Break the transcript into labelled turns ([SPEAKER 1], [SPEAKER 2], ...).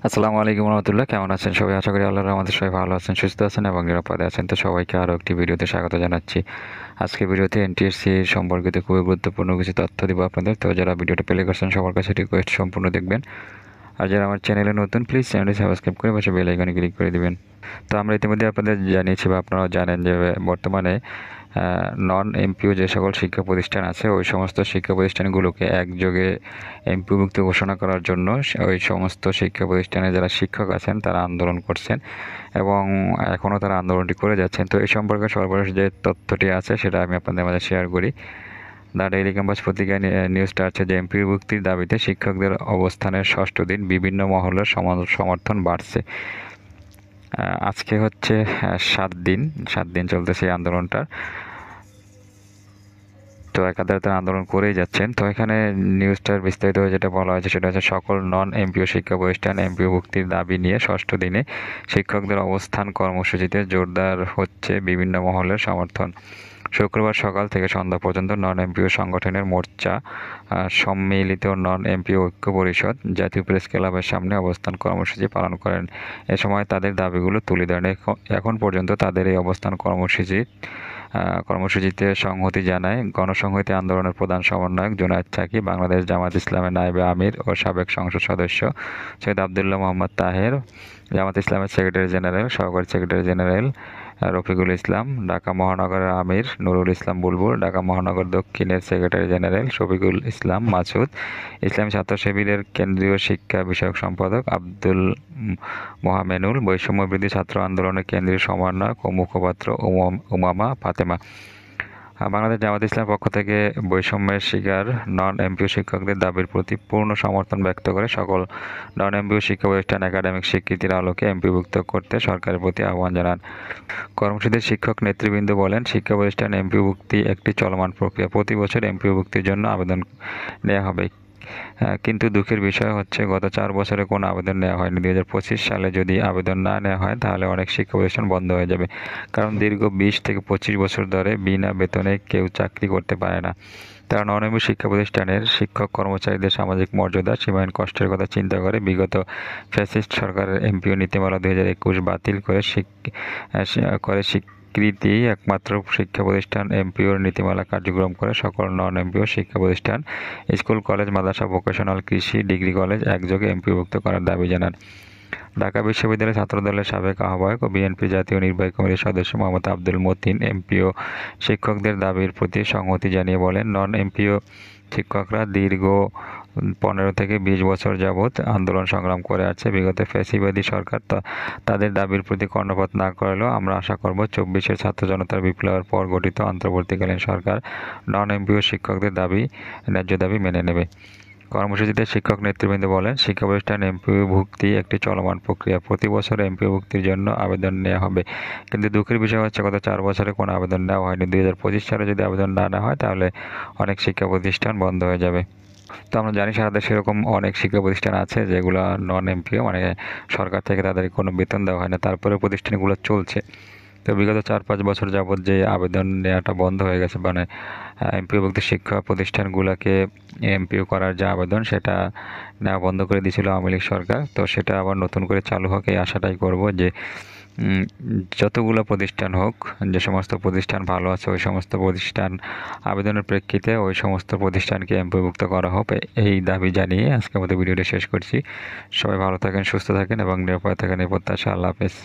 [SPEAKER 1] আসসালামু আলাইকুম রহমতুল্লাহ। কেমন আছেন সবাই? আশা করি আল্লাহর রহমতে সবাই ভালো আছেন, সুস্থ আছেন এবং নিরাপদে আছেন। তো সবাইকে আরও একটি ভিডিওতে স্বাগত জানাচ্ছি। আজকে ভিডিওতে এনটিএসসি সম্পর্কিত খুবই গুরুত্বপূর্ণ কিছু তথ্য দিব আপনাদের। তো যারা ভিডিওটা প্লে করছেন সবার কাছে রিকোয়েস্ট সম্পূর্ণ দেখবেন। আর যারা আমার চ্যানেলে নতুন, প্লিজ চ্যানেলটি সাবস্ক্রাইব করে পাশে বেল আইকনে ক্লিক করে দিবেন। তো আমরা ইতিমধ্যে আপনাদের জানিয়েছি বা আপনারাও জানেন যে বর্তমানে নন এমপিও যে সকল শিক্ষা প্রতিষ্ঠান আছে ওই সমস্ত শিক্ষা প্রতিষ্ঠানগুলোকে একযোগে এমপিওভুক্ত ঘোষণা করার জন্য ওই সমস্ত শিক্ষা প্রতিষ্ঠানে যারা শিক্ষক আছেন তারা আন্দোলন করছেন এবং এখনও তারা আন্দোলনটি করে যাচ্ছেন। তো এই সম্পর্কে সর্বশেষ যে তথ্যটি আছে সেটা আমি আপনাদের মাঝে শেয়ার করি। দ্য ডেইলি ক্যাম্পাস পত্রিকায় নিউজটা আছে যে এমপিওভুক্তির দাবিতে শিক্ষকদের অবস্থানের ষষ্ঠ দিন, বিভিন্ন মহলের সমর্থন বাড়ছে। আজকে হচ্ছে 7 দিন চলতেছে এই আন্দোলনটার। তো একাধারে তারা আন্দোলন করেই যাচ্ছেন। তো এখানে নিউজটার বিস্তারিতভাবে যেটা বলা হয়েছে সেটা হচ্ছে সকল নন এমপিও শিক্ষা প্রতিষ্ঠান এমপিওভুক্তির দাবি নিয়ে ষষ্ঠ দিনে শিক্ষকদের অবস্থান কর্মসূচিতে জোরদার হচ্ছে বিভিন্ন মহলের সমর্থন। শুক্রবার সকাল থেকে সন্ধ্যা পর্যন্ত নন এমপিও সংগঠনের মোর্চা সম্মিলিত নন এমপিও ঐক্য পরিষদ জাতীয় প্রেস ক্লাবের সামনে অবস্থান কর্মসূচি পালন করেন। এ সময় তাদের দাবিগুলো তুলে ধরেন। এখন পর্যন্ত তাদের এই অবস্থান কর্মসূচিতে সংহতি জানায় গণসংহতি আন্দোলনের প্রধান সমন্বয়ক জুনায়েদ সাকি, বাংলাদেশ জামাত ইসলামের নায়েবে আমির ও সাবেক সংসদ সদস্য সৈয়দ আবদুল্লাহ মোহাম্মদ তাহের, জামাত ইসলামের সেক্রেটারি জেনারেল, সহকারী সেক্রেটারি জেনারেল রফিকুল ইসলাম, ঢাকা মহানগরের আমির নুরুল ইসলাম বুলবুল, ঢাকা মহানগর দক্ষিণের সেক্রেটারি জেনারেল শফিকুল ইসলাম মাসুদ, ইসলামী ছাত্র শিবিরের কেন্দ্রীয় শিক্ষা বিষয়ক সম্পাদক আব্দুল মোহামেনুল, বৈষম্য বিরোধী ছাত্র আন্দোলনের কেন্দ্রীয় সমন্বয়ক ও মুখপাত্র উমামা ফাতেমা। বাংলাদেশ জামাত ইসলামের পক্ষ থেকে বৈষম্যের শিকার নন এমপিও শিক্ষকদের দাবির প্রতি পূর্ণ সমর্থন ব্যক্ত করে সকল নন এমপিও শিক্ষা প্রতিষ্ঠান একাডেমিক স্বীকৃতির আলোকে এমপিওভুক্ত করতে সরকারের প্রতি আহ্বান জানান। কর্মসূচির শিক্ষক নেতৃবৃন্দ বলেন, শিক্ষা প্রতিষ্ঠান এমপিওভুক্তি একটি চলমান প্রক্রিয়া। প্রতি বছর এমপিওভুক্তির জন্য আবেদন নেওয়া হবে। কিন্তু দুঃখের বিষয় হচ্ছে গত 4 বছরে কোনো আবেদন নেওয়া হয়নি। 2025 সালে যদি আবেদন না নেওয়া হয় তাহলে অনেক শিক্ষা প্রতিষ্ঠান বন্ধ হয়ে যাবে। কারণ দীর্ঘ 20 থেকে 25 বছর ধরে বিনা বেতনে কেউ চাকরি করতে পারে না। তারা নন-এমপিও শিক্ষা প্রতিষ্ঠানের শিক্ষক কর্মচারীদের সামাজিক মর্যাদা, সীমাহীন কষ্টের কথা চিন্তা করে বিগত ফ্যাসিস্ট সরকারের এমপিও নীতিমালা 2021 বাতিল করে স্বীকৃতি একমাত্র শিক্ষা প্রতিষ্ঠান এমপিওর নীতিমালা কার্যক্রম করে সকল নন এমপিও শিক্ষা প্রতিষ্ঠান, স্কুল, কলেজ, মাদ্রাসা, ভোকেশনাল, কৃষি, ডিগ্রি কলেজ একযোগে এমপিওভুক্ত করার দাবি জানান। ঢাকা বিশ্ববিদ্যালয় ছাত্রদলের সাবেক আহ্বায়ক ও বিএনপি জাতীয় নির্বাহী কমিটির সদস্য মোহাম্মদ আব্দুল মতিন এমপিও শিক্ষকদের দাবির প্রতি সংহতি জানিয়ে বলেন, নন এমপিও শিক্ষকরা দীর্ঘ 15 থেকে 20 বছর যাবৎ আন্দোলন সংগ্রাম করে আছে। বিগত ফ্যাসিবাদী সরকার তাদের দাবির প্রতি কর্ণপাত না করলেও আমরা আশা করব 24-এর ছাত্র জনতার বিপ্লবের পর গঠিত অন্তর্বর্তীকালীন সরকার নন এমপিও শিক্ষকদের ন্যায্য দাবি মেনে নেবে। কর্মসূচিতে শিক্ষক নেতৃবৃন্দ বলেন, শিক্ষা প্রতিষ্ঠান এমপিওভুক্তি একটি চলমান প্রক্রিয়া। প্রতি বছর এমপিওভুক্তির জন্য আবেদন নেওয়া হবে। কিন্তু দুঃখের বিষয় হচ্ছে গত 4 বছরে কোনো আবেদন নেওয়া হয়নি। 2025 সালে যদি আবেদন না নেওয়া হয় তাহলে অনেক শিক্ষা প্রতিষ্ঠান বন্ধ হয়ে যাবে। তো আমরা জানি সারা দেশে এরকম অনেক শিক্ষা প্রতিষ্ঠান আছে যেগুলো নন এমপিও, মানে সরকার থেকে তাদের কোনো বেতন দেওয়া হয় না, তারপরে প্রতিষ্ঠানগুলো চলছে। তো বিগত 4-5 বছর যাবৎ যে আবেদন নেওয়াটা বন্ধ হয়ে গেছে, মানে এমপিওভুক্ত শিক্ষা প্রতিষ্ঠানগুলোকে এমপিও করার যে আবেদন সেটা নেওয়া বন্ধ করে দিয়েছিল আওয়ামী লীগ সরকার। তো সেটা আবার নতুন করে চালু হোক এই আশাটাই করব যে যতগুলো প্রতিষ্ঠান হোক, যে সমস্ত প্রতিষ্ঠান ভালো আছে ওই সমস্ত প্রতিষ্ঠান আবেদনের প্রেক্ষিতে ওই সমস্ত প্রতিষ্ঠানকে এমপিওভুক্ত করা হবে, এই দাবি জানিয়ে আজকের মতো ভিডিওটা শেষ করছি। সবাই ভালো থাকেন, সুস্থ থাকেন এবং নিরাপদে থাকেন এই প্রত্যাশা। আল্লাহ হাফেজ।